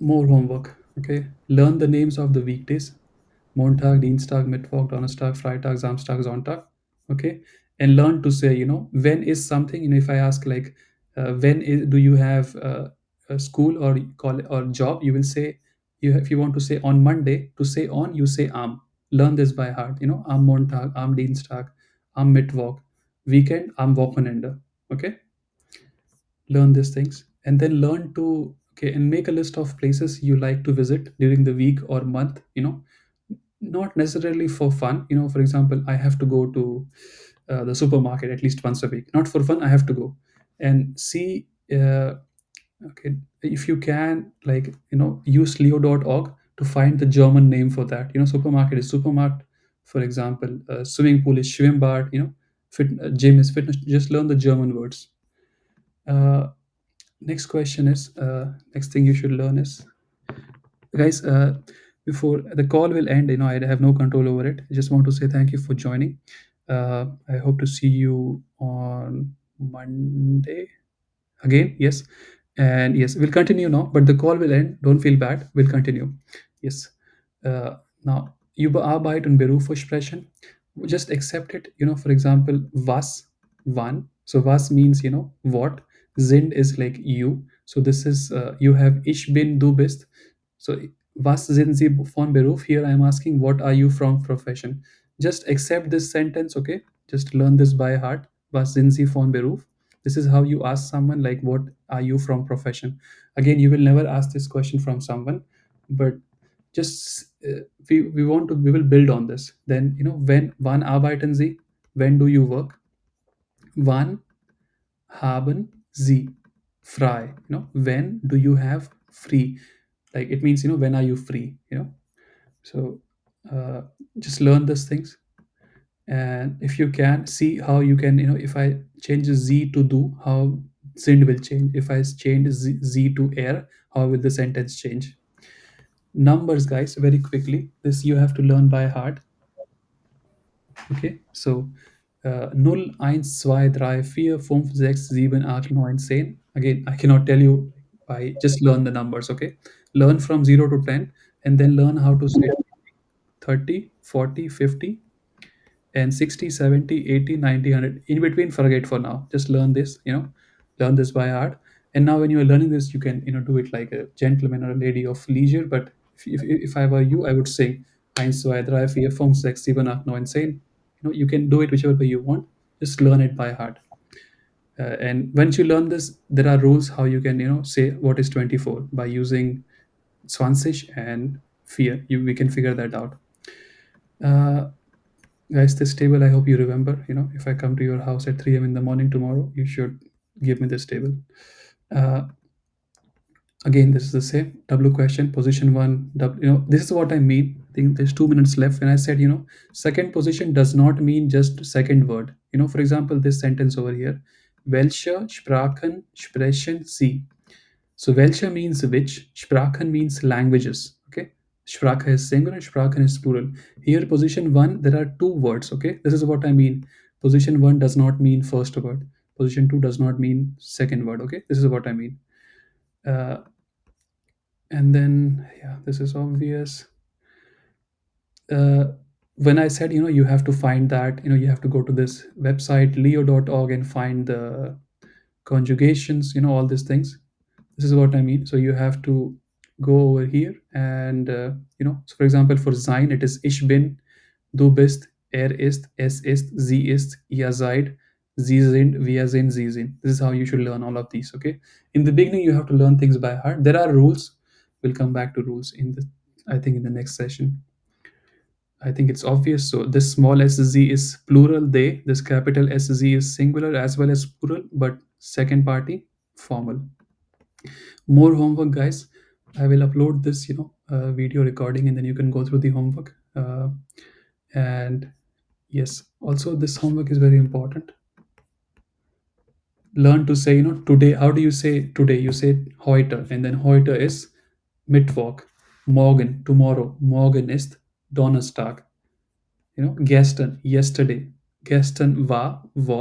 More homework. Okay. Learn the names of the weekdays. Montag, Dienstag, Mittwoch, Donnerstag, Freitag, Samstag, Sonntag. Okay. And learn to say, when is something, if I ask like, do you have a school or call or job, you will say, if you want to say on Monday, to say on, you say am. Learn this by heart. Am Montag, am Dienstag, am Mittwoch. Weekend, am Wochenende. Okay. Learn these things, and then learn to, okay, and make a list of places you like to visit during the week or month. Not necessarily for fun. For example, I have to go to the supermarket at least once a week. Not for fun, I have to go and see. Okay, if you can, like, use leo.org to find the German name for that. Supermarket is Supermarkt, for example. Swimming pool is Schwimmbad. Gym is fitness. Just learn the German words. uh, Next question is, next thing you should learn is, guys, before the call will end, I have no control over it. I just want to say thank you for joining. I hope to see you on Monday again. Yes. And yes, we'll continue now, but the call will end. Don't feel bad. We'll continue. Yes. Now, überarbeiten, Berufe sprechen. Just accept it. For example, was, wann. So was means, what. Sind is like you. So this is, you have ich bin, du bist. So was sind Sie von Beruf? Here I am asking, what are you from profession? Just accept this sentence, okay? Just learn this by heart. Was sind Sie von Beruf? This is how you ask someone, like, what are you from profession? Again, you will never ask this question from someone, but just we will build on this. Then, when wann arbeiten Sie? When do you work? Wann haben Sie frei? When do you have free? Like, it means, when are you free? So uh, just learn these things. And if you can see how you can, if I change z to do, how sind will change. If I change z to air, how will the sentence change? Numbers, guys, very quickly, this you have to learn by heart. Okay, so 0, 1, 2, 3, 4, 5, 6, 7, 8, 9, 10. Again, I cannot tell you by just learn the numbers. Okay, learn from 0 to 10, and then learn how to say 30, 40, 50, and 60, 70, 80, 90, 100. In between, forget for now. Just learn this, learn this by heart. And now when you are learning this, you can, do it like a gentleman or a lady of leisure. But if I were you, I would say, 1, 2, 3, 4, 5, 6, 7, 8, 9, 10. You can do it whichever way you want. Just learn it by heart. And once you learn this, there are rules how you can, say what is 24 by using Swansish and fear. We can figure that out. Uh, Guys, this table, I hope you remember. If I come to your house at 3 a.m. in the morning tomorrow, you should give me this table. Uh, Again, this is the same W question, position one. This is what I mean. I think there's 2 minutes left. When I said, second position does not mean just second word. For example, this sentence over here, welche Sprachen sprechen Sie? So welche means which, Sprachen means languages. Okay, Sprache is singular, Sprachen is plural. Here, position one, there are two words. Okay, this is what I mean. Position one does not mean first word. Position two does not mean second word. Okay, this is what I mean. Uh, and then, yeah, this is obvious. Uh, when I said, you have to find that, you have to go to this website, leo.org, and find the conjugations, all these things. This is what I mean. So you have to go over here and, so for example, for sein, it is ich bin, du bist, er ist, es ist, sie ist, ihr seid, sie sind, wir sind, sie sind. This is how you should learn all of these. Okay. In the beginning, you have to learn things by heart. There are rules. We'll come back to rules I think in the next session. I think it's obvious. So this small sz is plural, they. This capital sz is singular as well as plural, but second party formal. More homework, guys. I will upload this, video recording, and then you can go through the homework. And yes, also this homework is very important. Learn to say, today. How do you say today? You say heute, and then heute is Mittwoch. Morgen, tomorrow. Morgen ist Donnerstag. Gestern, yesterday. Gestern war, was.